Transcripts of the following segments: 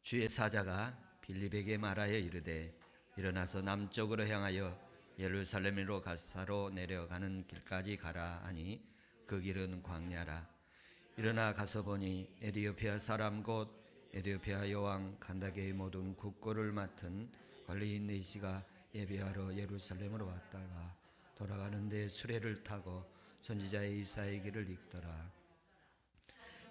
주의 사자가 빌립에게 말하여 이르되 일어나서 남쪽으로 향하여 예루살렘으로 가사로 내려가는 길까지 가라 하니 그 길은 광야라. 일어나 가서 보니 에디오피아 사람 곧 에디오피아 여왕 간다게의 모든 국고를 맡은 관리인 네시가 예배하러 예루살렘으로 왔다가 돌아가는데 수레를 타고 선지자 이사야의 길을 읽더라.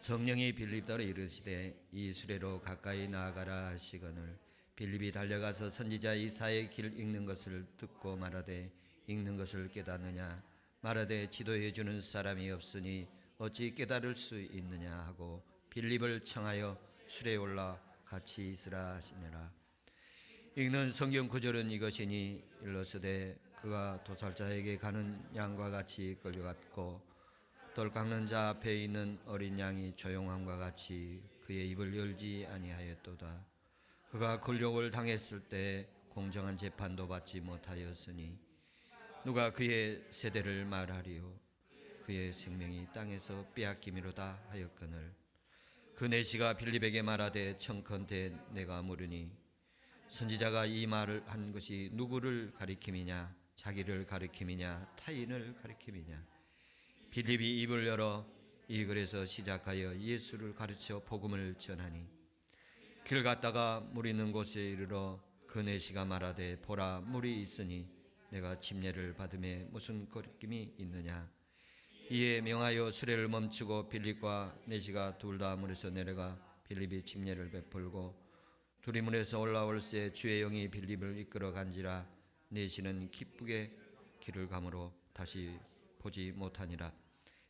성령이 빌립더러 이르시되 이 수레로 가까이 나아가라 하시거늘 빌립이 달려가서 선지자 이사야의 길 읽는 것을 듣고 말하되 읽는 것을 깨닫느냐 말하되 지도해 주는 사람이 없으니 어찌 깨달을 수 있느냐 하고 빌립을 청하여 수레에 올라 같이 있으라 하시니라. 읽는 성경 구절은 이것이니 일러스되 그가 도살자에게 가는 양과 같이 끌려갔고 돌 깎는 자 앞에 있는 어린 양이 조용함과 같이 그의 입을 열지 아니하였도다. 그가 굴욕을 당했을 때 공정한 재판도 받지 못하였으니 누가 그의 세대를 말하리요. 그의 생명이 땅에서 빼앗김이로다 하였거늘 그 내시가 빌립에게 말하되 청컨대 내가 물으니 선지자가 이 말을 한 것이 누구를 가리킴이냐 자기를 가리킴이냐 타인을 가리킴이냐. 빌립이 입을 열어 이 글에서 시작하여 예수를 가르쳐 복음을 전하니 길 갔다가 물 있는 곳에 이르러 그 내시가 말하되 보라 물이 있으니 내가 침례를 받음에 무슨 거리낌이 있느냐. 이에 명하여 수레를 멈추고 빌립과 내시가 둘 다 물에서 내려가 빌립이 침례를 베풀고 둘이 물에서 올라올새 주의 영이 빌립을 이끌어 간지라. 내시는 기쁘게 길을 가므로 다시 보지 못하니라.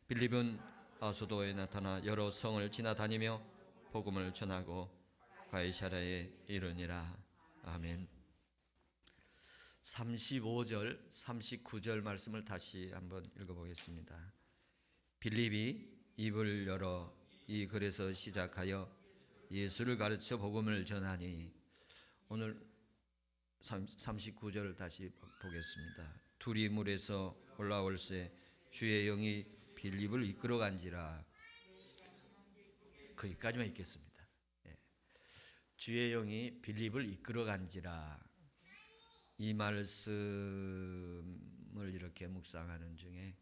빌립은 아소도에 나타나 여러 성을 지나다니며 복음을 전하고 가이사랴에 이르니라. 아멘. 35절 39절 말씀을 다시 한번 읽어보겠습니다. 빌립이 입을 열어 이 글에서 시작하여 예수를 가르쳐 복음을 전하니. 오늘 39절 다시 보겠습니다. 둘이 물에서 올라올새 주의 영이 빌립을 이끌어 간지라. 거기까지만 읽겠습니다. 주의 영이 빌립을 이끌어 간지라. 이 말씀을 이렇게 묵상하는 중에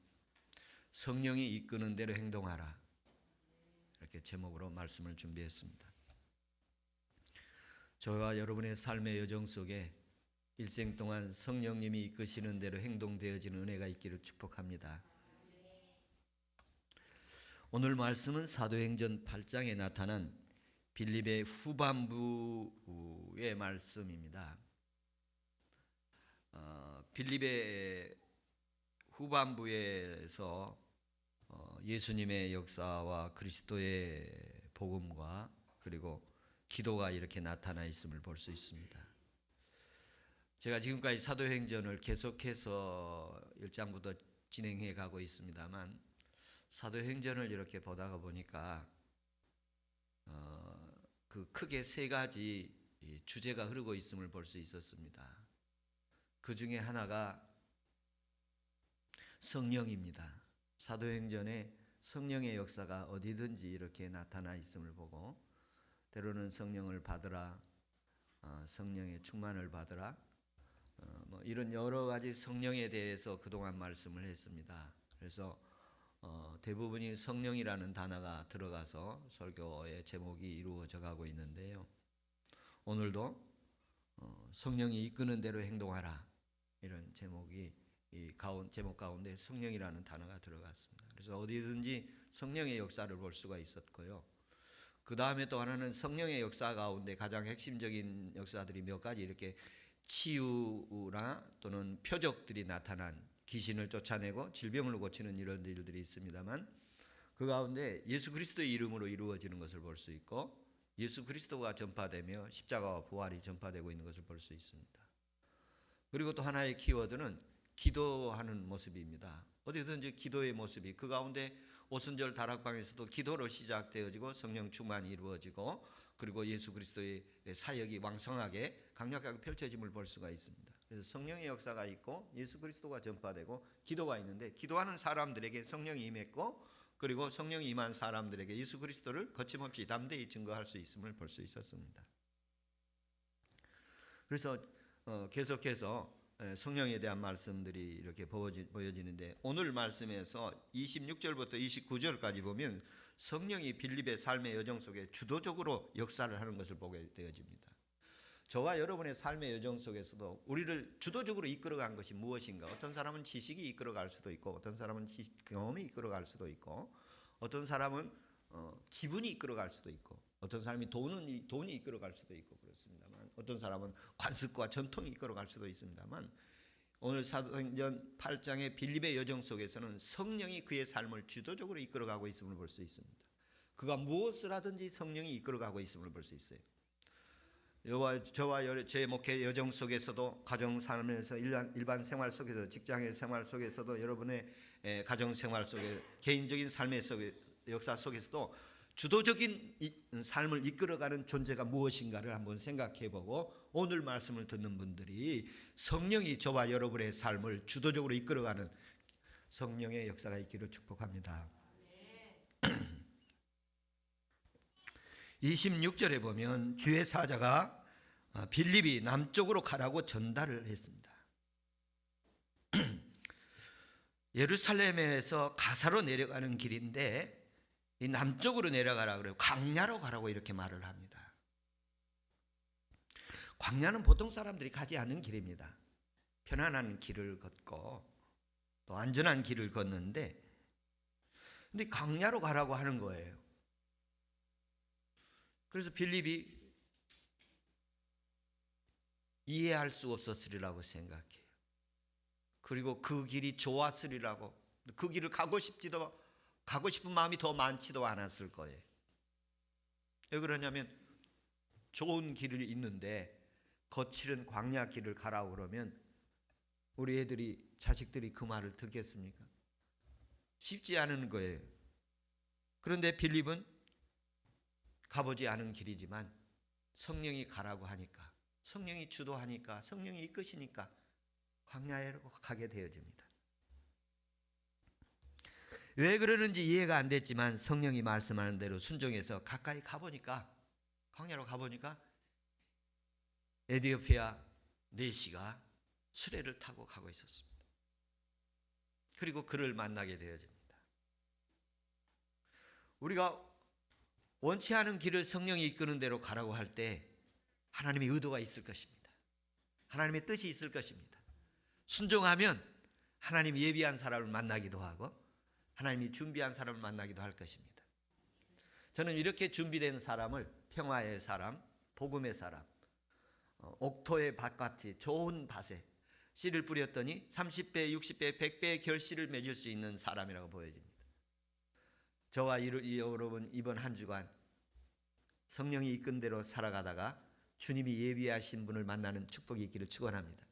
성령이 이끄는 대로 행동하라, 이렇게 제목으로 말씀을 준비했습니다. 저와 여러분의 삶의 여정 속에 일생 동안 성령님이 이끄시는 대로 행동되어지는 은혜가 있기를 축복합니다. 오늘 말씀은 사도행전 8장에 나타난 빌립의 후반부의 말씀입니다. 빌립의 후반부에서 예수님의 역사와 그리스도의 복음과 그리고 기도가 이렇게 나타나 있음을 볼 수 있습니다. 제가 지금까지 사도행전을 계속해서 1장부터 진행해 가고 있습니다만 사도행전을 이렇게 보다가 보니까 그 크게 세 가지 주제가 흐르고 있음을 볼 수 있었습니다. 그 중에 하나가 성령입니다. 사도행전에 성령의 역사가 어디든지 이렇게 나타나 있음을 보고 때로는 성령을 받으라, 성령의 충만을 받으라, 이런 여러 가지 성령에 대해서 그동안 말씀을 했습니다. 그래서 대부분이 성령이라는 단어가 들어가서 설교의 제목이 이루어져 가고 있는데요. 오늘도 성령이 이끄는 대로 행동하라, 이런 제목이 이 제목 가운데 성령이라는 단어가 들어갔습니다. 그래서 어디든지 성령의 역사를 볼 수가 있었고요. 그 다음에 또 하나는 성령의 역사 가운데 가장 핵심적인 역사들이 몇 가지 이렇게 치유나 또는 표적들이 나타난, 귀신을 쫓아내고 질병을 고치는 이런 일들이 있습니다만 그 가운데 예수 그리스도의 이름으로 이루어지는 것을 볼 수 있고 예수 그리스도가 전파되며 십자가와 부활이 전파되고 있는 것을 볼 수 있습니다. 그리고 또 하나의 키워드는 기도하는 모습입니다. 어디든지 기도의 모습이, 그 가운데 오순절 다락방에서도 기도로 시작되어지고 성령 충만이 이루어지고 그리고 예수 그리스도의 사역이 왕성하게 강력하게 펼쳐짐을 볼 수가 있습니다. 그래서 성령의 역사가 있고 예수 그리스도가 전파되고 기도가 있는데, 기도하는 사람들에게 성령이 임했고 그리고 성령이 임한 사람들에게 예수 그리스도를 거침없이 담대히 증거할 수 있음을 볼 수 있었습니다. 그래서 계속해서 성령에 대한 말씀들이 이렇게 보여지는데, 오늘 말씀에서 26절부터 29절까지 보면 성령이 빌립의 삶의 여정 속에 주도적으로 역사를 하는 것을 보게 되어집니다. 저와 여러분의 삶의 여정 속에서도 우리를 주도적으로 이끌어간 것이 무엇인가? 어떤 사람은 지식이 이끌어갈 수도 있고, 어떤 사람은 경험이 이끌어갈 수도 있고, 어떤 사람은 기분이 이끌어갈 수도 있고, 어떤 사람이 돈이 이끌어갈 수도 있고 그렇습니다만, 어떤 사람은 관습과 전통이 이끌어갈 수도 있습니다만, 오늘 사도행전 8장의 빌립의 여정 속에서는 성령이 그의 삶을 주도적으로 이끌어가고 있음을 볼 수 있습니다. 그가 무엇을 하든지 성령이 이끌어가고 있음을 볼 수 있어요. 저와 제 목회 여정 속에서도, 가정 삶에서, 일반 생활 속에서, 직장의 생활 속에서도, 여러분의 가정 생활 속에, 개인적인 삶의 역사 속에서도 주도적인 삶을 이끌어가는 존재가 무엇인가를 한번 생각해보고, 오늘 말씀을 듣는 분들이 성령이 저와 여러분의 삶을 주도적으로 이끌어가는 성령의 역사가 있기를 축복합니다. 26절에 보면 주의 사자가 빌립이 남쪽으로 가라고 전달을 했습니다. 예루살렘에서 가사로 내려가는 길인데 이 남쪽으로 내려가라 그래요. 광야로 가라고 이렇게 말을 합니다. 광야는 보통 사람들이 가지 않는 길입니다. 편안한 길을 걷고 또 안전한 길을 걷는데, 근데 광야로 가라고 하는 거예요. 그래서 빌립이 이해할 수 없었으리라고 생각해요. 그리고 그 길이 좋았으리라고, 그 길을 가고 싶은 마음이 더 많지도 않았을 거예요. 왜 그러냐면 좋은 길이 있는데 거칠은 광야 길을 가라고 그러면 우리 애들이, 자식들이 그 말을 듣겠습니까? 쉽지 않은 거예요. 그런데 빌립은 가보지 않은 길이지만 성령이 가라고 하니까, 성령이 주도하니까, 성령이 이끄시니까 광야로 가게 되어집니다. 왜 그러는지 이해가 안 됐지만 성령이 말씀하는 대로 순종해서 가까이 가보니까, 광야로 가보니까 에티오피아 내시가 수레를 타고 가고 있었습니다. 그리고 그를 만나게 되어집니다. 우리가 원치 않은 길을 성령이 이끄는 대로 가라고 할 때 하나님의 의도가 있을 것입니다. 하나님의 뜻이 있을 것입니다. 순종하면 하나님이 예비한 사람을 만나기도 하고 하나님이 준비한 사람을 만나기도 할 것입니다. 저는 이렇게 준비된 사람을 평화의 사람, 복음의 사람, 옥토의 밭같이 좋은 밭에 씨를 뿌렸더니 30배, 60배, 100배의 결실을 맺을 수 있는 사람이라고 보여집니다. 저와 여러분 이번 한 주간 성령이 이끈 대로 살아가다가 주님이 예비하신 분을 만나는 축복이 있기를 축원합니다.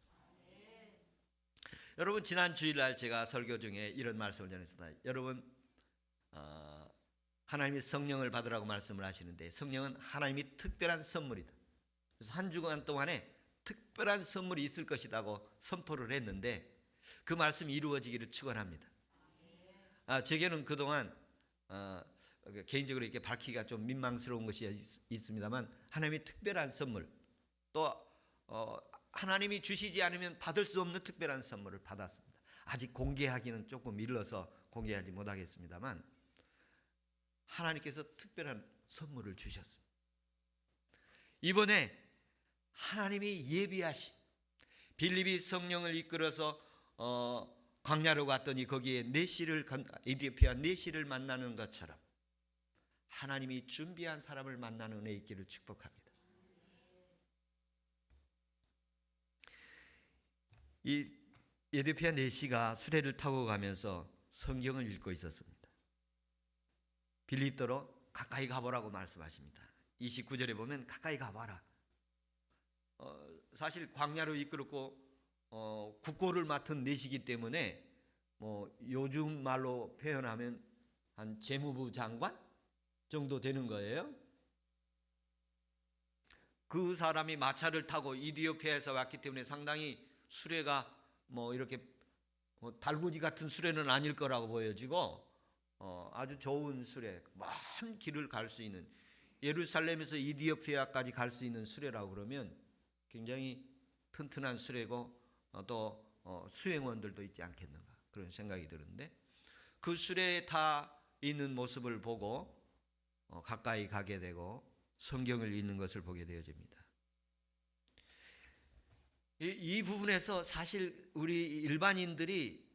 여러분, 지난 주일날 제가 설교 중에 이런 말씀을 전했습니다. 여러분, 하나님이 성령을 받으라고 말씀을 하시는데 성령은 하나님이 특별한 선물이다. 그래서 한 주간 동안에 특별한 선물이 있을 것이라고 선포를 했는데 그 말씀이 이루어지기를 축원합니다. 제게는 그동안 개인적으로 이렇게 밝히기가 좀 민망스러운 것이 있습니다만, 하나님의 특별한 선물, 또 하나님이 주시지 않으면 받을 수 없는 특별한 선물을 받았습니다. 아직 공개하기는 조금 일러서 공개하지 못하겠습니다만 하나님께서 특별한 선물을 주셨습니다. 이번에 하나님이 예비하신, 빌립이 성령을 이끌어서 광야로 갔더니 거기에 에티오피아 내시를 만나는 것처럼 하나님이 준비한 사람을 만나는 은혜 있기를 축복합니다. 이 에티오피아 내시가 수레를 타고 가면서 성경을 읽고 있었습니다. 빌립더러 가까이 가보라고 말씀하십니다. 29절에 보면 가까이 가봐라. 사실 광야로 이끌었고 국고를 맡은 내시기 때문에 요즘 말로 표현하면 한 재무부 장관 정도 되는 거예요. 그 사람이 마차를 타고 이디오피아에서 왔기 때문에 상당히 수레가 이렇게 달구지 같은 수레는 아닐 거라고 보여지고 아주 좋은 수레, 먼 길을 갈 수 있는, 예루살렘에서 이디오피아까지 갈 수 있는 수레라고 그러면 굉장히 튼튼한 수레고 또 수행원들도 있지 않겠는가 그런 생각이 드는데 그 수레에 타 있는 모습을 보고 가까이 가게 되고 성경을 읽는 것을 보게 되어집니다. 이 부분에서 사실 우리 일반인들이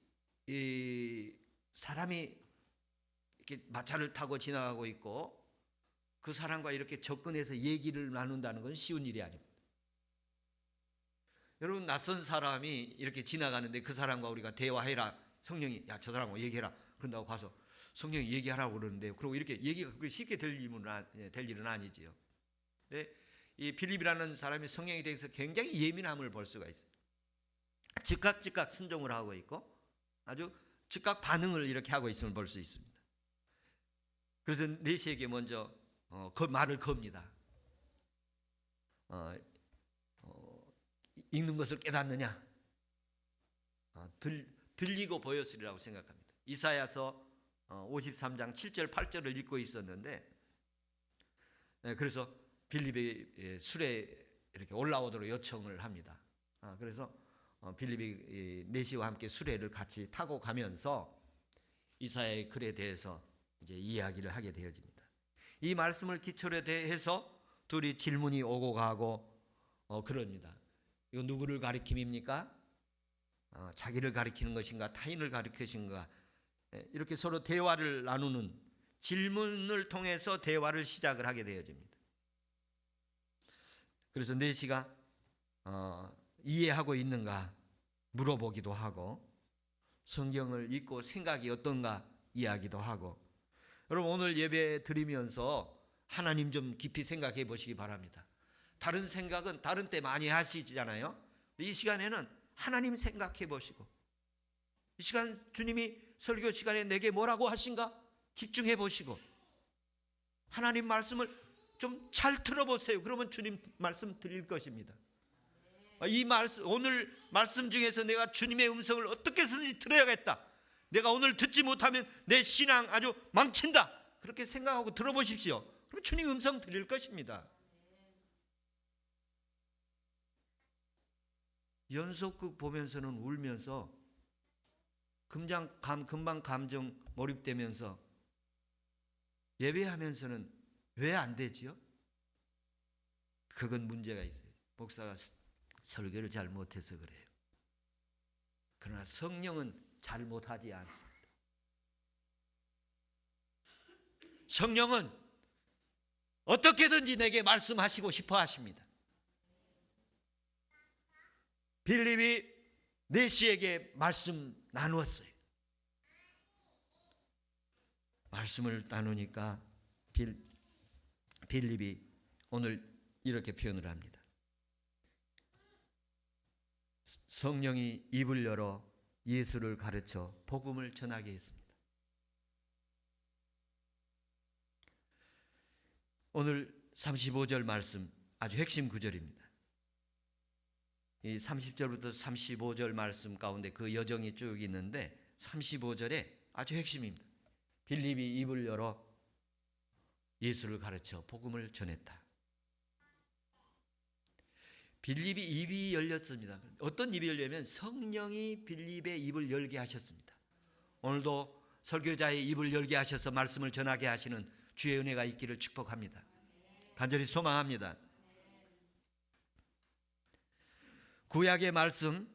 사람이 이렇게 마차를 타고 지나가고 있고 그 사람과 이렇게 접근해서 얘기를 나눈다는 건 쉬운 일이 아닙니다. 여러분 낯선 사람이 이렇게 지나가는데 그 사람과 우리가 대화해라. 성령이 야 저 사람하고 얘기해라. 그런다고 가서 성령이 얘기하라고 그러는데요. 그리고 이렇게 얘기가 쉽게 될 일은 아니지요. 근데 이 빌립이라는 사람이 성령에 대해서 굉장히 예민함을 볼 수가 있어요. 즉각 순종을 하고 있고 아주 즉각 반응을 이렇게 하고 있음을 볼 수 있습니다. 그래서 내시에게 먼저 그 말을 겁니다. 읽는 것을 깨닫느냐? 들리고 보였으리라고 생각합니다. 이사야서 53장 7절 8절을 읽고 있었는데 그래서 빌립이 수레에 이렇게 올라오도록 요청을 합니다. 그래서 빌립이 내시와 함께 수레를 같이 타고 가면서 이사야의 글에 대해서 이제 이야기를 하게 되어집니다. 이 말씀을 기초로 해서 둘이 질문이 오고 가고 그럽니다. 이거 누구를 가리킴입니까? 자기를 가리키는 것인가 타인을 가리키는가 이렇게 서로 대화를 나누는 질문을 통해서 대화를 시작을 하게 되어집니다. 그래서 내시가 이해하고 있는가 물어보기도 하고 성경을 읽고 생각이 어떤가 이야기도 하고 여러분 오늘 예배 드리면서 하나님 좀 깊이 생각해 보시기 바랍니다. 다른 생각은 다른 때 많이 하시잖아요. 이 시간에는 하나님 생각해 보시고 이 시간 주님이 설교 시간에 내게 뭐라고 하신가 집중해 보시고 하나님 말씀을 좀 잘 들어보세요. 그러면 주님 말씀 드릴 것입니다. 이 말씀 오늘 말씀 중에서 내가 주님의 음성을 어떻게 해서든지 들어야겠다. 내가 오늘 듣지 못하면 내 신앙 아주 망친다. 그렇게 생각하고 들어보십시오. 그럼 주님 음성 드릴 것입니다. 연속극 보면서는 울면서 금방 감정 몰입되면서 예배하면서는 왜 안 되지요? 그건 문제가 있어요. 목사가 설교를 잘 못해서 그래요. 그러나 성령은 잘 못하지 않습니다. 성령은 어떻게든지 내게 말씀하시고 싶어 하십니다. 빌립이 내시에게 말씀 나누었어요. 말씀을 나누니까 빌립이 오늘 이렇게 표현을 합니다. 성령이 입을 열어 예수를 가르쳐 복음을 전하게 했습니다. 오늘 35절 말씀 아주 핵심 구절입니다. 이 30절부터 35절 말씀 가운데 그 여정이 쭉 있는데 35절에 아주 핵심입니다. 빌립이 입을 열어 예수를 가르쳐 복음을 전했다. 빌립이 입이 열렸습니다. 어떤 입이 열려면 성령이 빌립의 입을 열게 하셨습니다. 오늘도 설교자의 입을 열게 하셔서 말씀을 전하게 하시는 주의 은혜가 있기를 축복합니다. 간절히 소망합니다. 구약의 말씀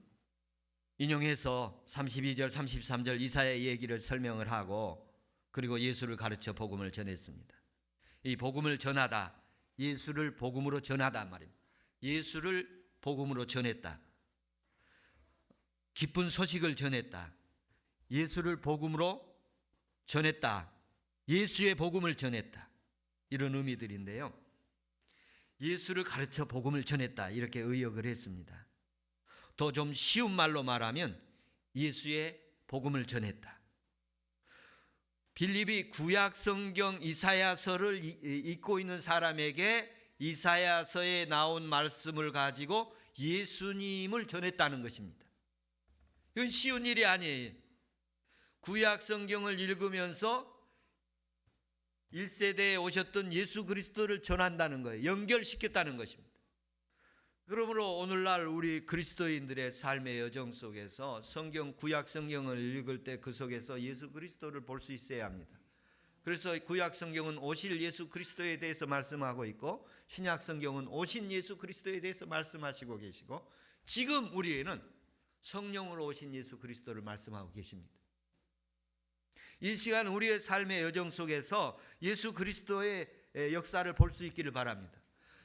인용해서 32절 33절 이사야의 얘기를 설명을 하고 그리고 예수를 가르쳐 복음을 전했습니다. 이 복음을 전하다 예수를 복음으로 전하다 말입니다. 예수를 복음으로 전했다. 기쁜 소식을 전했다. 예수를 복음으로 전했다. 예수의 복음을 전했다. 이런 의미들인데요. 예수를 가르쳐 복음을 전했다. 이렇게 의역을 했습니다. 더 좀 쉬운 말로 말하면 예수의 복음을 전했다. 빌립이 구약 성경 이사야서를 읽고 있는 사람에게 이사야서에 나온 말씀을 가지고 예수님을 전했다는 것입니다. 이건 쉬운 일이 아니에요. 구약 성경을 읽으면서 1세대에 오셨던 예수 그리스도를 전한다는 거예요. 연결시켰다는 것입니다. 그러므로 오늘날 우리 그리스도인들의 삶의 여정 속에서 구약 성경을 읽을 때 그 속에서 예수 그리스도를 볼 수 있어야 합니다. 그래서 구약 성경은 오실 예수 그리스도에 대해서 말씀하고 있고, 신약 성경은 오신 예수 그리스도에 대해서 말씀하시고 계시고, 지금 우리에는 성령으로 오신 예수 그리스도를 말씀하고 계십니다. 이 시간 우리의 삶의 여정 속에서 예수 그리스도의 역사를 볼 수 있기를 바랍니다.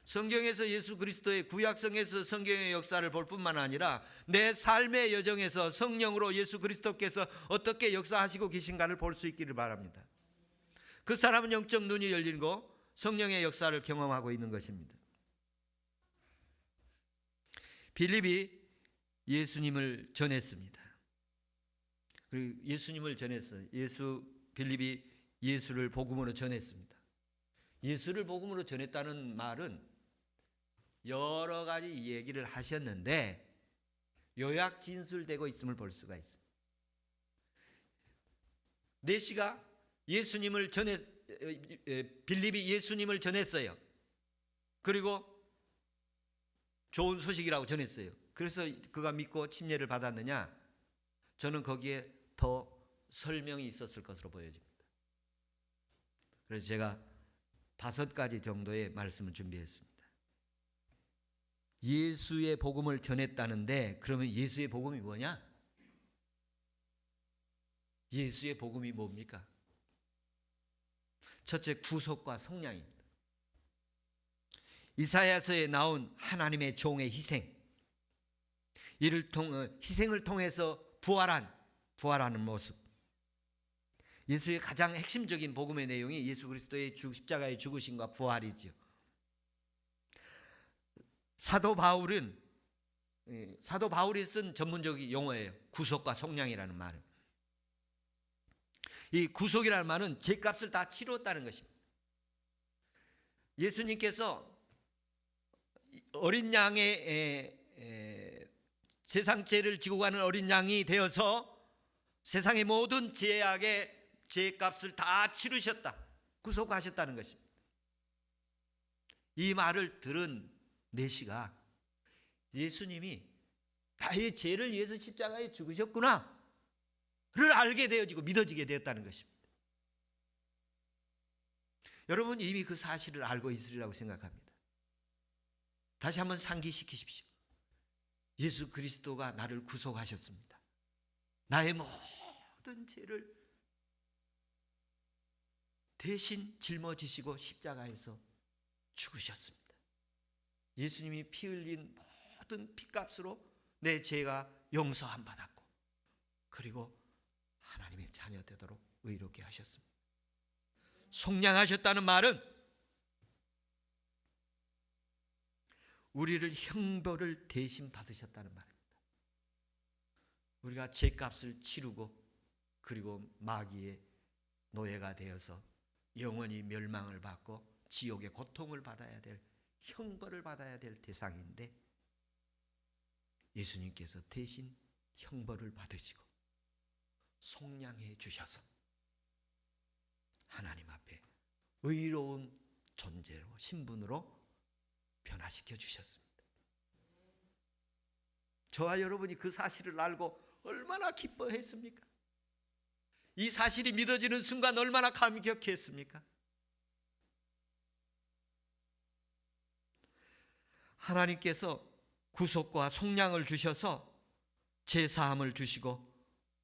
성경에서 예수 그리스도의, 구약성에서 성경의 역사를 볼 뿐만 아니라 내 삶의 여정에서 성령으로 예수 그리스도께서 어떻게 역사하시고 계신가를 볼 수 있기를 바랍니다. 그 사람은 영적 눈이 열리고 성령의 역사를 경험하고 있는 것입니다. 빌립이 예수님을 전했습니다. 그리고 예수님을 전했어요. 빌립이 예수를 복음으로 전했습니다. 예수를 복음으로 전했다는 말은 여러 가지 얘기를 하셨는데 요약 진술되고 있음을 볼 수가 있습니다. 네시가 빌립이 예수님을 전했어요. 그리고 좋은 소식이라고 전했어요. 그래서 그가 믿고 침례를 받았느냐? 저는 거기에 더 설명이 있었을 것으로 보여집니다. 그래서 제가 5가지 정도의 말씀을 준비했습니다. 예수의 복음을 전했다는데, 그러면 예수의 복음이 뭐냐? 예수의 복음이 뭡니까? 첫째, 구속과 성량입니다. 이사야서에 나온 하나님의 종의 희생을 통해서 부활하는 모습. 예수의 가장 핵심적인 복음의 내용이 예수 그리스도의 십자가의 죽으심과 부활이죠. 사도 바울이 쓴 전문적인 용어예요. 구속과 성량이라는 말은. 이 구속이라는 말은 죄값을 다 치렀다는 것입니다. 예수님께서 어린 양의 세상 죄를 지고 가는 어린 양이 되어서 세상의 모든 죄악의 죄값을 다 치르셨다, 구속하셨다는 것입니다. 이 말을 들은 네시가 예수님이 나의 죄를 위해서 십자가에 죽으셨구나 를 알게 되어지고 믿어지게 되었다는 것입니다. 여러분 이미 그 사실을 알고 있으리라고 생각합니다. 다시 한번 상기시키십시오. 예수 그리스도가 나를 구속하셨습니다. 나의 모든 죄를 대신 짊어지시고 십자가에서 죽으셨습니다. 예수님이 피 흘린 모든 피값으로 내 죄가 용서함 받았고, 그리고 하나님의 자녀 되도록 의롭게 하셨습니다. 속량하셨다는 말은 우리를 형벌을 대신 받으셨다는 말입니다. 우리가 죄값을 치르고 그리고 마귀의 노예가 되어서 영원히 멸망을 받고 지옥의 고통을 받아야 될, 형벌을 받아야 될 대상인데, 예수님께서 대신 형벌을 받으시고 속량해 주셔서 하나님 앞에 의로운 존재로, 신분으로 변화시켜 주셨습니다. 저와 여러분이 그 사실을 알고 얼마나 기뻐했습니까? 이 사실이 믿어지는 순간 얼마나 감격했습니까? 하나님께서 구속과 속량을 주셔서 제사함을 주시고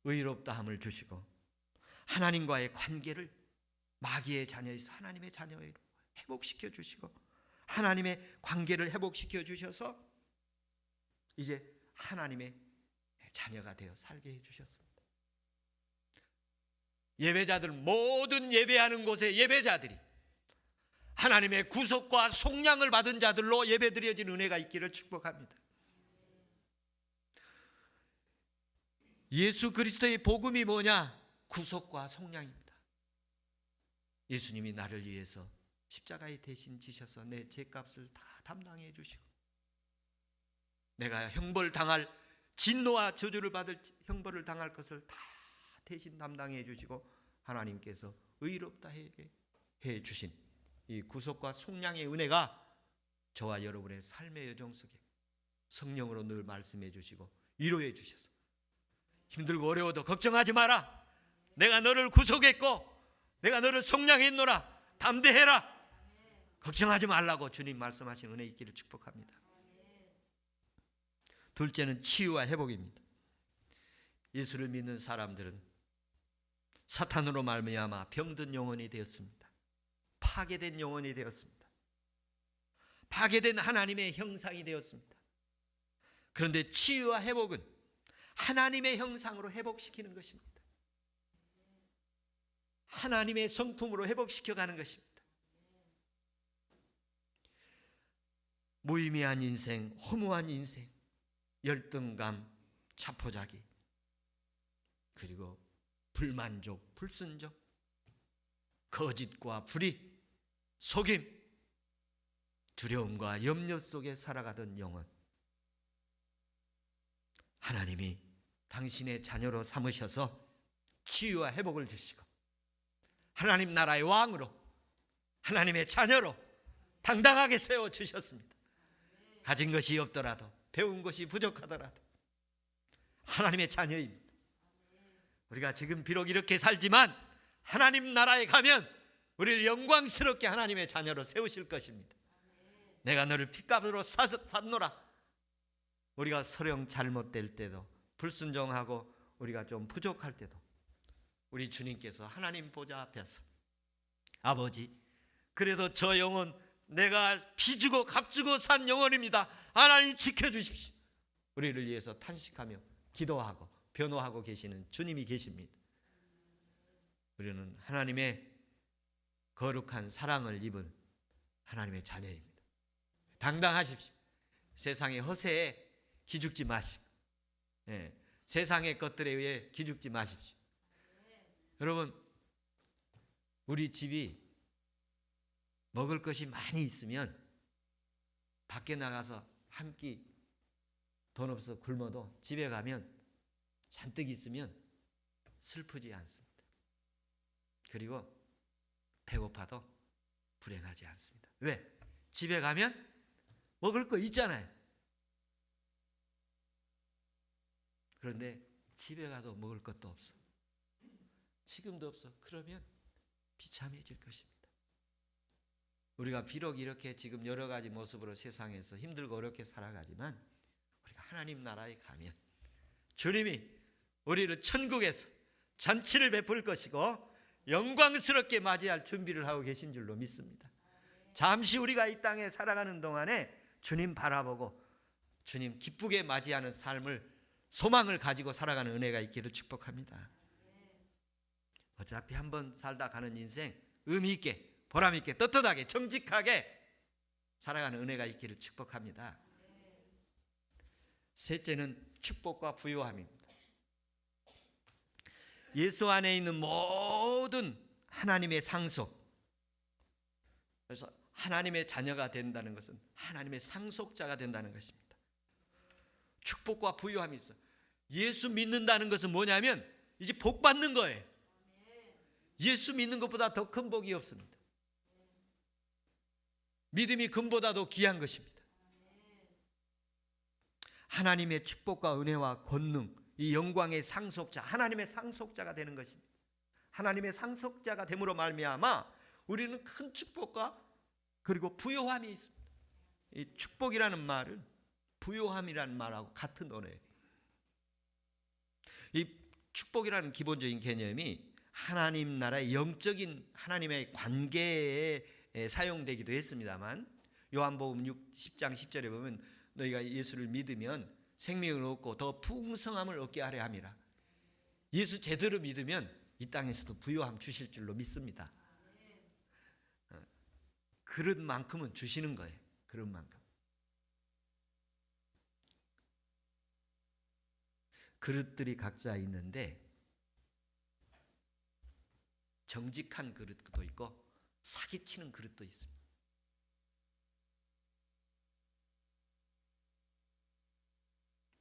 의롭다함을 주시고 하나님과의 관계를 마귀의 자녀에서 하나님의 자녀로 회복시켜 주시고 하나님의 관계를 회복시켜 주셔서 이제 하나님의 자녀가 되어 살게 해 주셨습니다. 예배자들, 모든 예배하는 곳의 예배자들이 하나님의 구속과 속량을 받은 자들로 예배드려진 은혜가 있기를 축복합니다. 예수 그리스도의 복음이 뭐냐? 구속과 속량입니다. 예수님이 나를 위해서 십자가에 대신 지셔서 내 죄값을 다 담당해 주시고, 내가 형벌 당할, 진노와 저주를 받을 형벌을 당할 것을 다 대신 담당해 주시고 하나님께서 의롭다 해 주신 이 구속과 속량의 은혜가 저와 여러분의 삶의 여정 속에 성령으로 늘 말씀해 주시고 위로해 주셔서 힘들고 어려워도 걱정하지 마라. 내가 너를 구속했고 내가 너를 속량했노라. 담대해라. 걱정하지 말라고 주님 말씀하신 은혜 있기를 축복합니다. 둘째는 치유와 회복입니다. 예수를 믿는 사람들은 사탄으로 말미암아 병든 영혼이 되었습니다. 파괴된 영혼이 되었습니다. 파괴된 하나님의 형상이 되었습니다. 그런데 치유와 회복은 하나님의 형상으로 회복시키는 것입니다. 하나님의 성품으로 회복시켜가는 것입니다. 무의미한 인생, 허무한 인생, 열등감, 자포자기, 그리고 불만족, 불순종, 거짓과 불의, 속임, 두려움과 염려 속에 살아가던 영혼, 하나님이 당신의 자녀로 삼으셔서 치유와 회복을 주시고 하나님 나라의 왕으로, 하나님의 자녀로 당당하게 세워주셨습니다. 가진 것이 없더라도, 배운 것이 부족하더라도 하나님의 자녀입니다. 우리가 지금 비록 이렇게 살지만 하나님 나라에 가면 우리를 영광스럽게 하나님의 자녀로 세우실 것입니다. 내가 너를 핏값으로 샀노라. 우리가 서령 잘못될 때도, 불순종하고 우리가 좀 부족할 때도 우리 주님께서 하나님 보좌 앞에서 아버지, 그래도 저 영혼 내가 피 주고 값 주고 산 영혼입니다. 하나님 지켜주십시오. 우리를 위해서 탄식하며 기도하고 변호하고 계시는 주님이 계십니다. 우리는 하나님의 거룩한 사랑을 입은 하나님의 자녀입니다. 당당하십시오. 세상의 허세에 기죽지 마시고, 세상의 것들에 의해 기죽지 마십시오. 여러분, 우리 집이 먹을 것이 많이 있으면 밖에 나가서 한 끼 돈 없어 굶어도 집에 가면 잔뜩 있으면 슬프지 않습니다. 그리고 배고파도 불행하지 않습니다. 왜? 집에 가면 먹을 거 있잖아요. 그런데 집에 가도 먹을 것도 없어. 지금도 없어. 그러면 비참해질 것입니다. 우리가 비록 이렇게 지금 여러 가지 모습으로 세상에서 힘들고 어렵게 살아가지만 우리가 하나님 나라에 가면 주님이 우리를 천국에서 잔치를 베풀 것이고 영광스럽게 맞이할 준비를 하고 계신 줄로 믿습니다. 잠시 우리가 이 땅에 살아가는 동안에 주님 바라보고 주님 기쁘게 맞이하는 삶을, 소망을 가지고 살아가는 은혜가 있기를 축복합니다. 어차피 한번 살다 가는 인생 의미 있게, 보람 있게, 떳떳하게, 정직하게 살아가는 은혜가 있기를 축복합니다. 셋째는 축복과 부요함입니다. 예수 안에 있는 모든 하나님의 상속, 그래서 하나님의 자녀가 된다는 것은 하나님의 상속자가 된다는 것입니다. 축복과 부요함이 있어요. 예수 믿는다는 것은 뭐냐면 이제 복 받는 거예요. 예수 믿는 것보다 더 큰 복이 없습니다. 믿음이 금보다도 귀한 것입니다. 하나님의 축복과 은혜와 권능, 이 영광의 상속자, 하나님의 상속자가 되는 것입니다. 하나님의 상속자가 됨으로 말미암아 우리는 큰 축복과 그리고 부요함이 있습니다. 이 축복이라는 말은 부요함이라는 말하고 같은 언어예요. 이 축복이라는 기본적인 개념이 하나님 나라의 영적인 하나님의 관계에 사용되기도 했습니다만, 요한복음 10장 10절에 보면 너희가 예수를 믿으면 생명을 얻고 더 풍성함을 얻게 하려 함이라. 예수 제대로 믿으면 이 땅에서도 부요함 주실 줄로 믿습니다. 그릇만큼은 주시는 거예요. 그릇만큼. 그릇들이 각자 있는데 정직한 그릇도 있고 사기치는 그릇도 있습니다.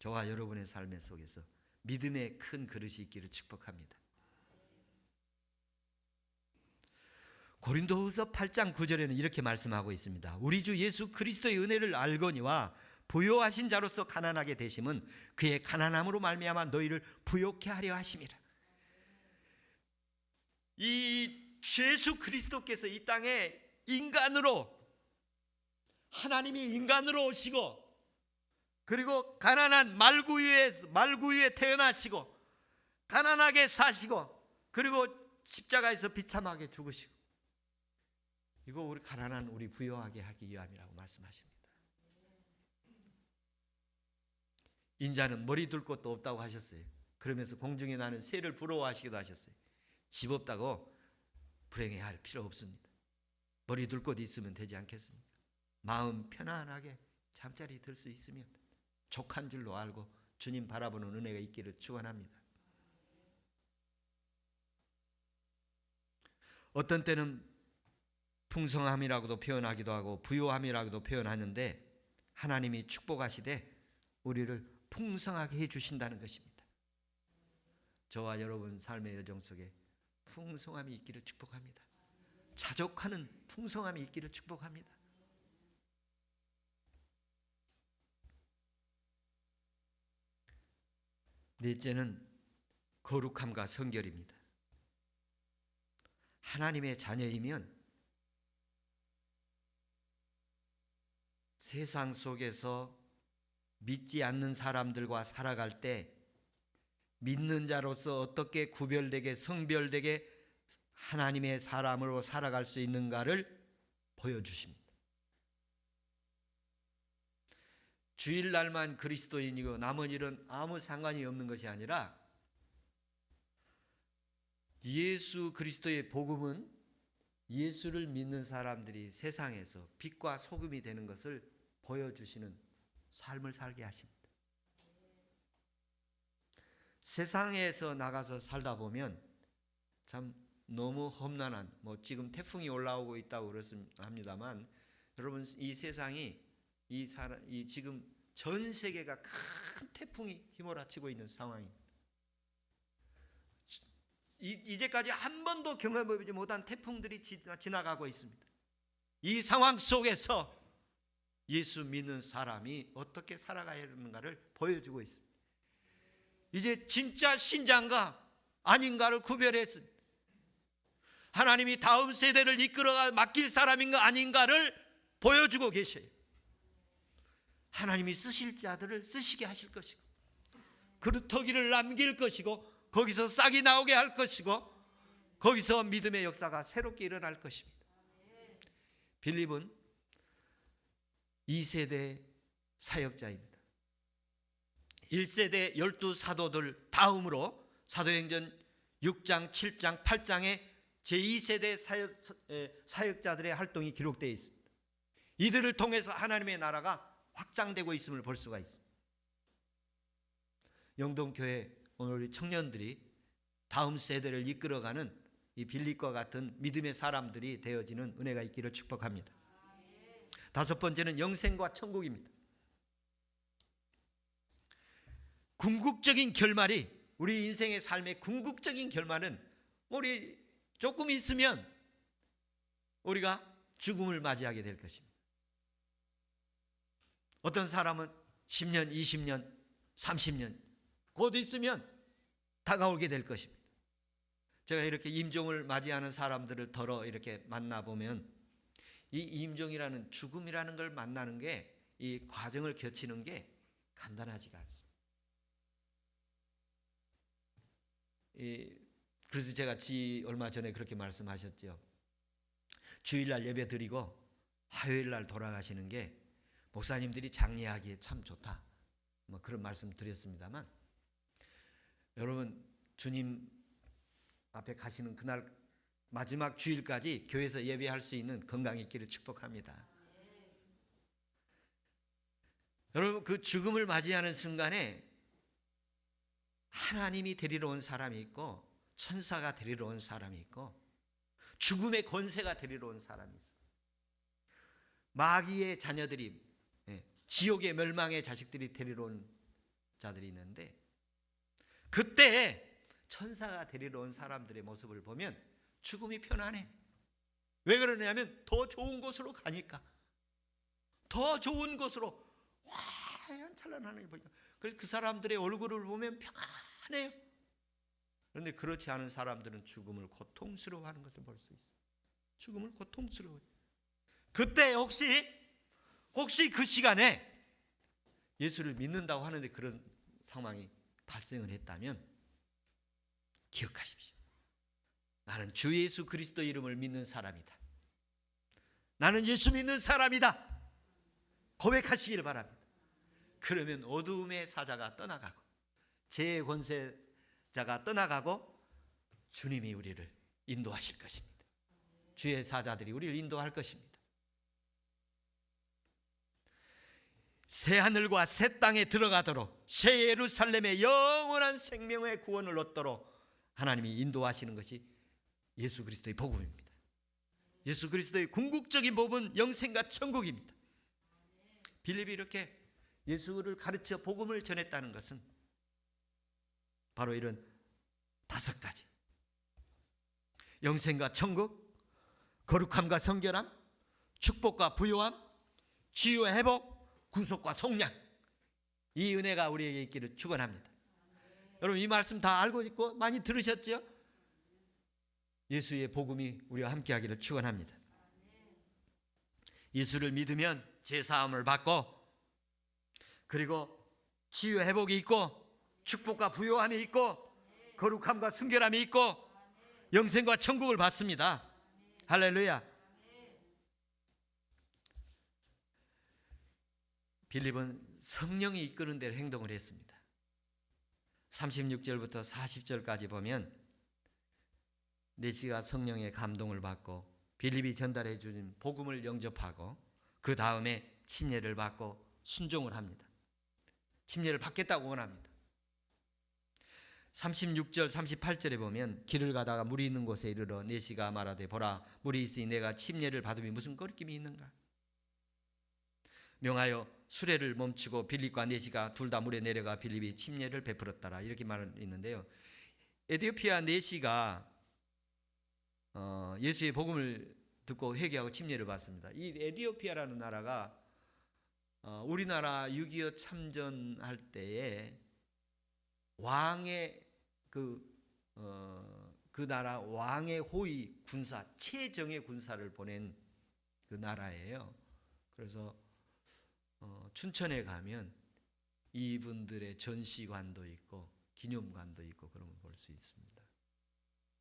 저와 여러분의 삶의 속에서 믿음의 큰 그릇이 있기를 축복합니다. 고린도후서 8장 9절에는 이렇게 말씀하고 있습니다. 우리 주 예수 그리스도의 은혜를 알거니와 부요하신 자로서 가난하게 되심은 그의 가난함으로 말미암아 너희를 부요케 하려 하심이라. 이 예수 그리스도께서 이 땅에 인간으로, 하나님이 인간으로 오시고, 그리고 가난한 말구유에 태어나시고 가난하게 사시고, 그리고 십자가에서 비참하게 죽으시고, 이거 우리 가난한 우리 부요하게 하기 위함이라고 말씀하십니다. 인자는 머리 둘 곳도 없다고 하셨어요. 그러면서 공중에 나는 새를 부러워하시기도 하셨어요. 집 없다고 불행해할 필요 없습니다. 머리 둘 곳 있으면 되지 않겠습니까? 마음 편안하게 잠자리 들 수 있으면 족한 줄로 알고 주님 바라보는 은혜가 있기를 축원합니다. 어떤 때는 풍성함이라고도 표현하기도 하고 부요함이라고도 표현하는데, 하나님이 축복하시되 우리를 풍성하게 해주신다는 것입니다. 저와 여러분 삶의 여정 속에 풍성함이 있기를 축복합니다. 자족하는 풍성함이 있기를 축복합니다. 넷째는 거룩함과 성결입니다. 하나님의 자녀이면 세상 속에서 믿지 않는 사람들과 살아갈 때 믿는 자로서 어떻게 구별되게 성별되게 하나님의 사람으로 살아갈 수 있는가를 보여주십니다. 주일날만 그리스도인이고 남은 일은 아무 상관이 없는 것이 아니라, 예수 그리스도의 복음은 예수를 믿는 사람들이 세상에서 빛과 소금이 되는 것을 보여주시는 삶을 살게 하십니다. 세상에서 나가서 살다 보면 참 너무 험난한, 지금 태풍이 올라오고 있다고 그렇습니다만, 여러분 이 세상이 지금 전 세계가 큰 태풍이 휘몰아치고 있는 상황입니다. 이제까지 한 번도 경험해보지 못한 태풍들이 지나가고 있습니다. 이 상황 속에서 예수 믿는 사람이 어떻게 살아가야 하는가를 보여주고 있습니다. 이제 진짜 신자인가 아닌가를 구별했습니다. 하나님이 다음 세대를 이끌어가 맡길 사람인가 아닌가를 보여주고 계셔요. 하나님이 쓰실 자들을 쓰시게 하실 것이고, 그루터기를 남길 것이고, 거기서 싹이 나오게 할 것이고, 거기서 믿음의 역사가 새롭게 일어날 것입니다. 빌립은 2세대 사역자입니다. 1세대 12사도들 다음으로 사도행전 6장, 7장, 8장에 제2세대 사역자들의 활동이 기록되어 있습니다. 이들을 통해서 하나님의 나라가 확장되고 있음을 볼 수가 있습니다. 영동교회 오늘 우리 청년들이 다음 세대를 이끌어가는 이 빌립과 같은 믿음의 사람들이 되어지는 은혜가 있기를 축복합니다. 다섯 번째는 영생과 천국입니다. 궁극적인 결말이, 우리 인생의 삶의 궁극적인 결말은 우리 조금 있으면 우리가 죽음을 맞이하게 될 것입니다. 어떤 사람은 10년, 20년, 30년 곧 있으면 다가오게 될 것입니다. 제가 이렇게 임종을 맞이하는 사람들을 더러 이렇게 만나보면, 이 임종이라는 죽음이라는 걸 만나는 게, 이 과정을 거치는 게 간단하지가 않습니다. 그래서 제가 얼마 전에 그렇게 말씀하셨죠. 주일날 예배 드리고 화요일날 돌아가시는 게 목사님들이 장례하기에 참 좋다, 그런 말씀 드렸습니다만, 여러분 주님 앞에 가시는 그날 마지막 주일까지 교회에서 예배할 수 있는 건강이 있기를 축복합니다. 여러분 그 죽음을 맞이하는 순간에 하나님이 데리러 온 사람이 있고, 천사가 데리러 온 사람이 있고, 죽음의 권세가 데리러 온 사람이 있어요. 마귀의 자녀들이, 지옥의 멸망의 자식들이 데리러 온 자들이 있는데, 그때 천사가 데리러 온 사람들의 모습을 보면 죽음이 편안해. 왜 그러냐면 더 좋은 곳으로 가니까. 더 좋은 곳으로 하얀 찬란한 게 보니까 그래서 그 사람들의 얼굴을 보면 평안해요. 그런데 그렇지 않은 사람들은 죽음을 고통스러워하는 것을 볼 수 있어요. 죽음을 고통스러워해요. 그때 혹시 그 시간에 예수를 믿는다고 하는데 그런 상황이 발생을 했다면 기억하십시오. 나는 주 예수 그리스도 이름을 믿는 사람이다. 나는 예수 믿는 사람이다. 고백하시길 바랍니다. 그러면 어두움의 사자가 떠나가고 죄의 권세자가 떠나가고 주님이 우리를 인도하실 것입니다. 주의 사자들이 우리를 인도할 것입니다. 새 하늘과 새 땅에 들어가도록 새 예루살렘의 영원한 생명의 구원을 얻도록 하나님이 인도하시는 것이 예수 그리스도의 복음입니다. 예수 그리스도의 궁극적인 복음은 영생과 천국입니다. 빌립이 이렇게 예수를 가르쳐 복음을 전했다는 것은 바로 이런 5가지, 영생과 천국, 거룩함과 성결함, 축복과 부요함, 치유와 회복, 구속과 속량, 이 은혜가 우리에게 있기를 축원합니다. 여러분 이 말씀 다 알고 있고 많이 들으셨죠? 예수의 복음이 우리와 함께하기를 축원합니다. 예수를 믿으면 죄사함을 받고 그리고 치유 회복이 있고 축복과 부요함이 있고 거룩함과 순결함이 있고 영생과 천국을 받습니다. 할렐루야. 빌립은 성령이 이끄는 대로 행동을 했습니다. 36절부터 40절까지 보면 네시가 성령의 감동을 받고 빌립이 전달해 준 복음을 영접하고 그 다음에 침례를 받고 순종을 합니다. 침례를 받겠다고 원합니다. 36절 38절에 보면 길을 가다가 물이 있는 곳에 이르러 네시가 말하되 보라 물이 있으니 내가 침례를 받음이 무슨 거리낌이 있는가. 명하여 수레를 멈추고 빌립과 네시가 둘 다 물에 내려가 빌립이 침례를 베풀었더라. 이렇게 말은 있는데요. 에티오피아 네시가 예수의 복음을 듣고 회개하고 침례를 받습니다. 이 에티오피아라는 나라가 우리나라 6.25 참전할 때에 왕의 그 나라 왕의 호위 군사 최정예 군사를 보낸 그 나라예요. 그래서 춘천에 가면 이분들의 전시관도 있고 기념관도 있고 그런 걸 볼 수 있습니다.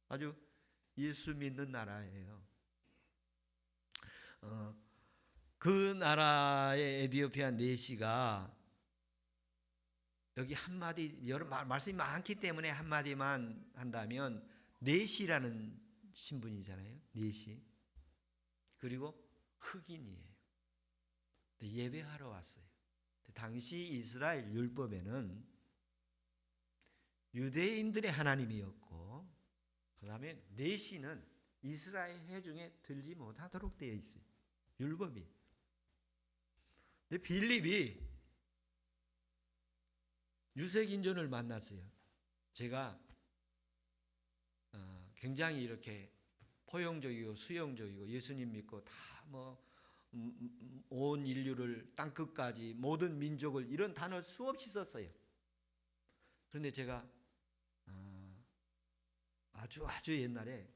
아주 예수 믿는 나라예요. 그 나라의 에티오피아 네시가 여기 한마디, 여러 말씀이 많기 때문에 한마디만 한다면 네시라는 신분이잖아요. 네시. 그리고 흑인이에요. 예배하러 왔어요. 당시 이스라엘 율법에는 유대인들의 하나님이었고 그 다음에 네시는 이스라엘 회중에 들지 못하도록 되어 있어요. 율법이. 근데 빌립이 유색인종을 만났어요. 제가 굉장히 이렇게 포용적이고 수용적이고 예수님 믿고 다 온 인류를 땅끝까지 모든 민족을 이런 단어 수없이 썼어요. 그런데 제가 아주 옛날에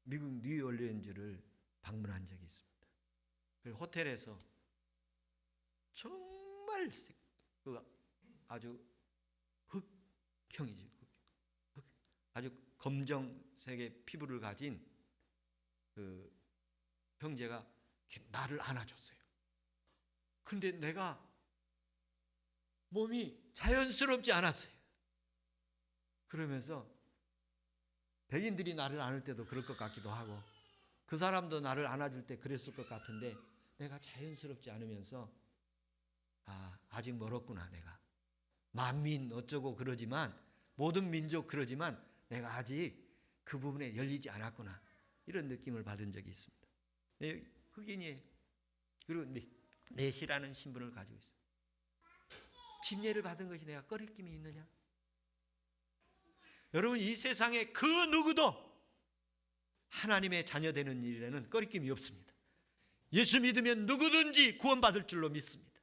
미국 뉴올리언즈를 방문한 적이 있습니다. 그 호텔에서 정말 아주 흑형이죠. 아주 검정색의 피부를 가진 그 형제가 나를 안아줬어요. 근데 내가 몸이 자연스럽지 않았어요. 그러면서 백인들이 나를 안을 때도 그럴 것 같기도 하고 그 사람도 나를 안아줄 때 그랬을 것 같은데 내가 자연스럽지 않으면서 아직 멀었구나. 내가 만민 어쩌고 그러지만 모든 민족 그러지만 내가 아직 그 부분에 열리지 않았구나. 이런 느낌을 받은 적이 있습니다. 네, 흑인이에요. 그리고 네시라는 신분을 가지고 있어요. 침례를 받은 것이 내가 꺼리낌이 있느냐? 여러분 이 세상에 그 누구도 하나님의 자녀 되는 일에는 꺼리낌이 없습니다. 예수 믿으면 누구든지 구원받을 줄로 믿습니다.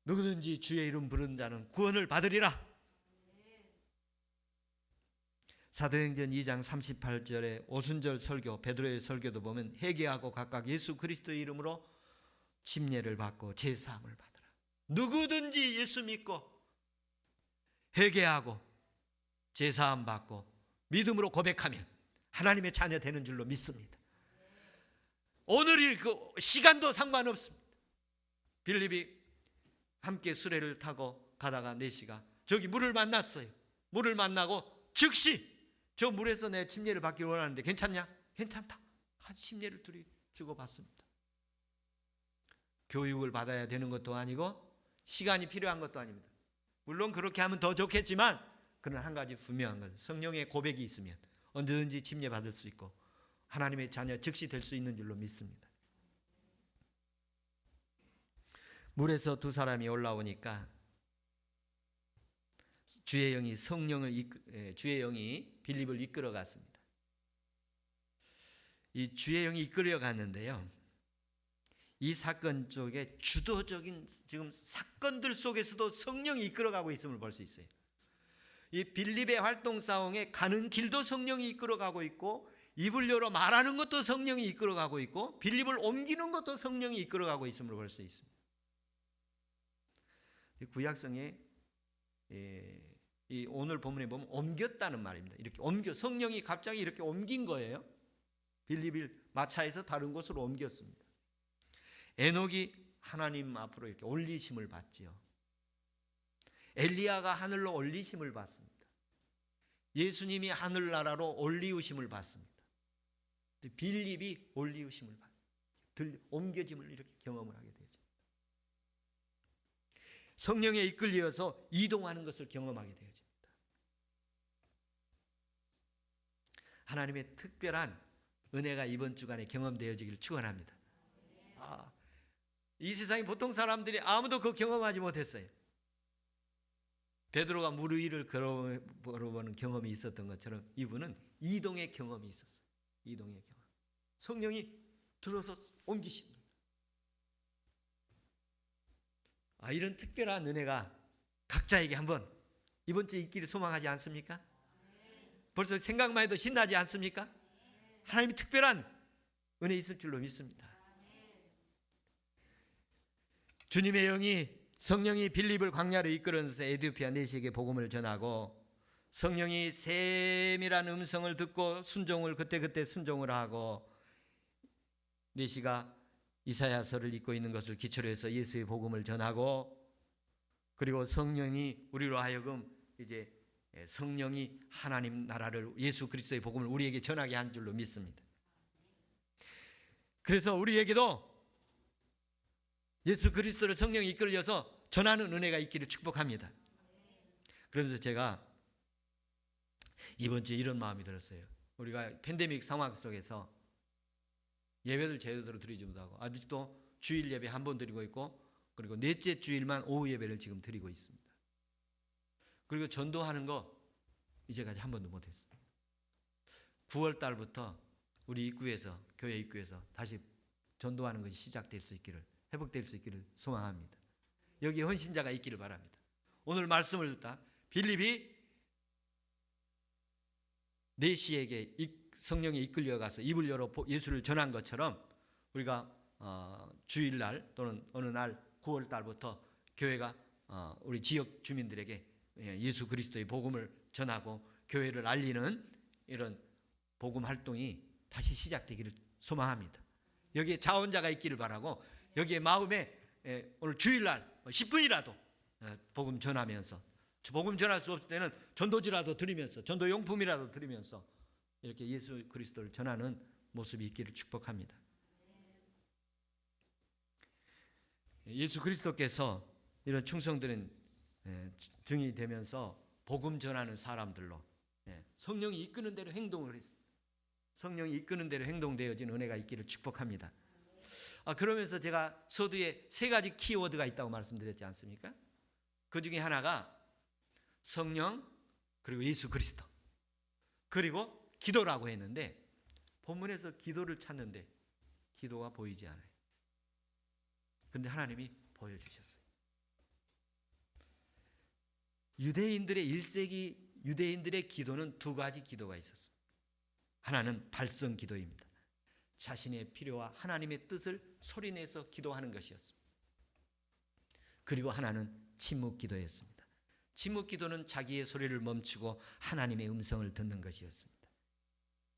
누구든지 주의 이름 부르는 자는 구원을 받으리라. 사도행전 2장 38절에 오순절 설교, 베드로의 설교도 보면 회개하고 각각 예수 그리스도의 이름으로 침례를 받고 제사함을 받으라. 누구든지 예수 믿고 회개하고 제사함 받고 믿음으로 고백하면 하나님의 자녀 되는 줄로 믿습니다. 오늘이 그 시간도 상관없습니다. 빌립이 함께 수레를 타고 가다가 내시가 저기 물을 만났어요. 물을 만나고 즉시 저 물에서 내 침례를 받기 원하는데 괜찮냐? 괜찮다. 한 침례를 둘이 주고받습니다. 교육을 받아야 되는 것도 아니고 시간이 필요한 것도 아닙니다. 물론 그렇게 하면 더 좋겠지만 그는 한 가지 분명한 것은 성령의 고백이 있으면 언제든지 침례 받을 수 있고 하나님의 자녀 즉시 될 수 있는 줄로 믿습니다. 물에서 두 사람이 올라오니까 주의 영이 빌립을 이끌어 갔습니다. 이 주의 영이 이끌어 갔는데요. 이 사건 쪽에 주도적인 지금 사건들 속에서도 성령이 이끌어가고 있음을 볼 수 있어요. 이 빌립의 활동사항에 가는 길도 성령이 이끌어가고 있고 입을 열어 말하는 것도 성령이 이끌어가고 있고 빌립을 옮기는 것도 성령이 이끌어가고 있음을 볼 수 있습니다. 구약성에 이 오늘 본문에 보면 옮겼다는 말입니다. 이렇게 성령이 갑자기 이렇게 옮긴 거예요. 빌립을 마차에서 다른 곳으로 옮겼습니다. 에녹이 하나님 앞으로 이렇게 올리심을 받지요. 엘리야가 하늘로 올리심을 받습니다. 예수님이 하늘나라로 올리우심을 받습니다. 빌립이 올리우심을 받습니다. 옮겨짐을 이렇게 경험을 하게 되죠. 성령에 이끌려서 이동하는 것을 경험하게 되어집니다. 하나님의 특별한 은혜가 이번 주간에 경험되어지기를 축원합니다. 이 세상에 보통 사람들이 아무도 그 경험하지 못했어요. 베드로가 물 위를 걸어보는 경험이 있었던 것처럼 이분은 이동의 경험이 있었어요. 이동의 경험. 성령이 들어서 옮기십니다. 이런 특별한 은혜가 각자에게 한번 이번 주에 있기를 소망하지 않습니까? 벌써 생각만 해도 신나지 않습니까? 하나님이 특별한 은혜 있을 줄로 믿습니다. 주님의 영이 성령이 빌립을 광야로 이끌어서 에티오피아 내시에게 복음을 전하고 성령이 세밀한 음성을 듣고 순종을 그때 순종을 하고 내시가 이사야서를 읽고 있는 것을 기초로 해서 예수의 복음을 전하고 그리고 성령이 우리로 하여금 이제 성령이 하나님 나라를 예수 그리스도의 복음을 우리에게 전하게 한 줄로 믿습니다. 그래서 우리에게도 예수 그리스도를 성령이 이끌려서 전하는 은혜가 있기를 축복합니다. 그러면서 제가 이번 주에 이런 마음이 들었어요. 우리가 팬데믹 상황 속에서 예배를 제대로 드리지 못하고 아직도 주일 예배 한 번 드리고 있고 그리고 넷째 주일만 오후 예배를 지금 드리고 있습니다. 그리고 전도하는 거 이제까지 한 번도 못했습니다. 9월 달부터 우리 입구에서 교회 입구에서 다시 전도하는 것이 시작될 수 있기를 회복될 수 있기를 소망합니다. 여기에 헌신자가 있기를 바랍니다. 오늘 말씀을 듣다 빌립이 내시에게 성령에 이끌려가서 입을 열어 예수를 전한 것처럼 우리가 주일날 또는 어느 날 9월 달부터 교회가 우리 지역 주민들에게 예수 그리스도의 복음을 전하고 교회를 알리는 이런 복음 활동이 다시 시작되기를 소망합니다. 여기에 자원자가 있기를 바라고 여기에 마음에 오늘 주일날 10분이라도 복음 전하면서 복음 전할 수 없을 때는 전도지라도 드리면서 전도용품이라도 드리면서 이렇게 예수 그리스도를 전하는 모습이 있기를 축복합니다. 예수 그리스도께서 이런 충성들은 증이 되면서 복음 전하는 사람들로 성령이 이끄는 대로 행동을 했습니다. 성령이 이끄는 대로 행동되어진 은혜가 있기를 축복합니다. 그러면서 제가 서두에 세 가지 키워드가 있다고 말씀드렸지 않습니까? 그 중에 하나가 성령 그리고 예수 그리스도 그리고 기도라고 했는데 본문에서 기도를 찾는데 기도가 보이지 않아요. 그런데 하나님이 보여주셨어요. 유대인들의 1세기 유대인들의 기도는 두 가지 기도가 있었습니다. 하나는 발성 기도입니다. 자신의 필요와 하나님의 뜻을 소리내서 기도하는 것이었습니다. 그리고 하나는 침묵 기도였습니다. 침묵 기도는 자기의 소리를 멈추고 하나님의 음성을 듣는 것이었습니다.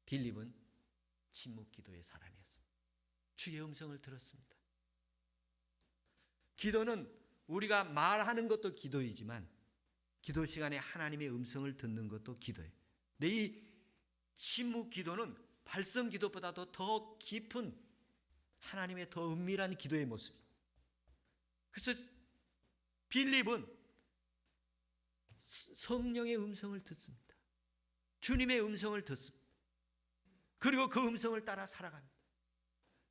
빌립은 침묵 기도의 사람이었습니다. 주의 음성을 들었습니다. 기도는 우리가 말하는 것도 기도이지만 기도 시간에 하나님의 음성을 듣는 것도 기도예요. 근데 이 침묵 기도는 발성 기도보다도 더 깊은 하나님의 더 은밀한 기도의 모습이에요. 그래서 빌립은 성령의 음성을 듣습니다. 주님의 음성을 듣습니다. 그리고 그 음성을 따라 살아갑니다.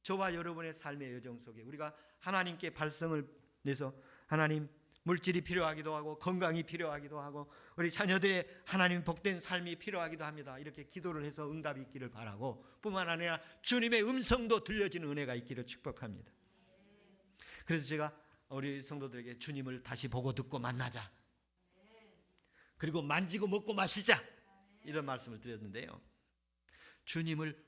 저와 여러분의 삶의 여정 속에 우리가 하나님께 발성을 내서 하나님, 물질이 필요하기도 하고 건강이 필요하기도 하고 우리 자녀들의 하나님 복된 삶이 필요하기도 합니다. 이렇게 기도를 해서 응답이 있기를 바라고 뿐만 아니라 주님의 음성도 들려지는 은혜가 있기를 축복합니다. 그래서 제가 우리 성도들에게 주님을 다시 보고 듣고 만나자, 그리고 만지고 먹고 마시자, 이런 말씀을 드렸는데요. 주님을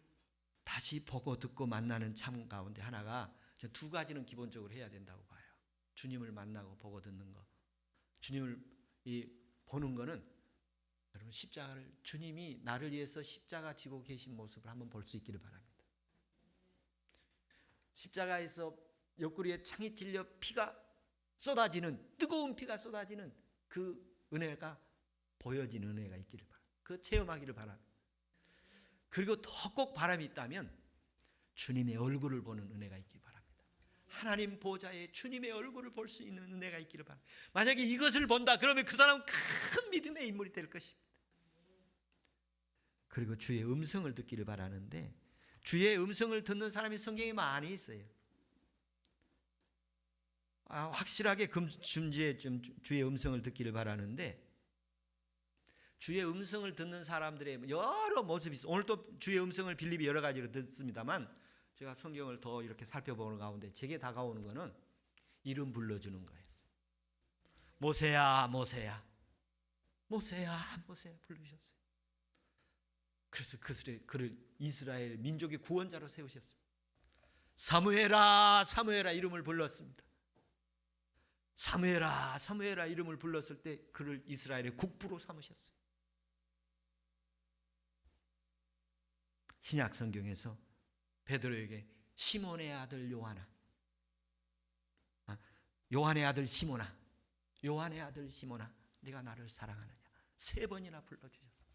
다시 보고 듣고 만나는 참 가운데 하나가 두 가지는 기본적으로 해야 된다고 봐요. 주님을 만나고 보고 듣는 거. 주님을 보는 거는 여러분 십자가를, 주님이 나를 위해서 십자가 지고 계신 모습을 한번 볼 수 있기를 바랍니다. 십자가에서 옆구리에 창이 찔려 피가 쏟아지는, 뜨거운 피가 쏟아지는 그 은혜가 보여지는 은혜가 있기를 바랍니다. 그 체험하기를 바랍니다. 그리고 더 꼭 바람이 있다면 주님의 얼굴을 보는 은혜가 있기를 바랍니다. 하나님 보좌에 주님의 얼굴을 볼 수 있는 은혜가 있기를 바랍니다. 만약에 이것을 본다 그러면 그 사람은 큰 믿음의 인물이 될 것입니다. 그리고 주의 음성을 듣기를 바라는데, 주의 음성을 듣는 사람이 성경에 많이 있어요. 확실하게 금주에 좀 주의 음성을 듣기를 바라는데, 주의 음성을 듣는 사람들의 여러 모습이 있어요. 오늘 또 주의 음성을 빌립이 여러 가지로 듣습니다만, 제가 성경을 더 이렇게 살펴보는 가운데 제게 다가오는 것은 이름 불러주는 거예요. 모세야, 모세야, 모세야, 모세야 부르셨어요. 그래서 그를 이스라엘 민족의 구원자로 세우셨어요. 사무엘아, 사무엘아 이름을 불렀습니다. 사무엘아, 사무엘아 이름을 불렀을 때 그를 이스라엘의 국부로 삼으셨어요. 신약 성경에서 베드로에게 시몬의 아들 요한아, 요한의 아들 시몬아, 요한의 아들 시몬아, 네가 나를 사랑하느냐 3번이나 불러주셨습니다.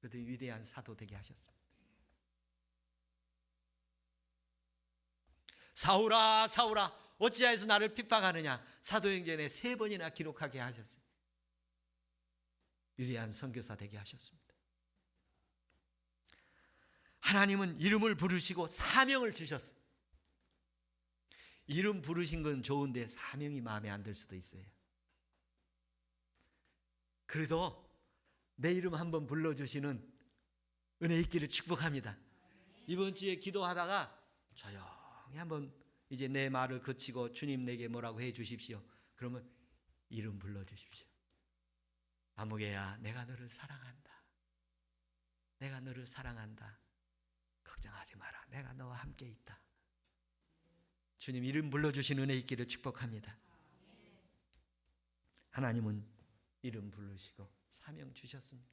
그래도 위대한 사도 되게 하셨습니다. 사울아, 사울아 어찌하여서 나를 핍박하느냐 사도행전에 3번이나 기록하게 하셨어요. 위대한 선교사 되게 하셨습니다. 하나님은 이름을 부르시고 사명을 주셨어요. 이름 부르신 건 좋은데 사명이 마음에 안 들 수도 있어요. 그래도 내 이름 한번 불러주시는 은혜 있기를 축복합니다. 이번 주에 기도하다가 조용히 한번 이제 내 말을 그치고 주님 내게 뭐라고 해 주십시오. 그러면 이름 불러주십시오. 아무개야 내가 너를 사랑한다. 내가 너를 사랑한다. 걱정하지 마라. 내가 너와 함께 있다. 주님 이름 불러주신 은혜 있기를 축복합니다. 하나님은 이름 부르시고 사명 주셨습니다.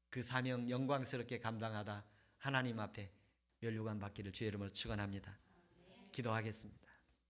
그 사명 영광스럽게 감당하다 하나님 앞에 면류관 받기를 주의 이름으로 축원합니다. 기도하겠습니다.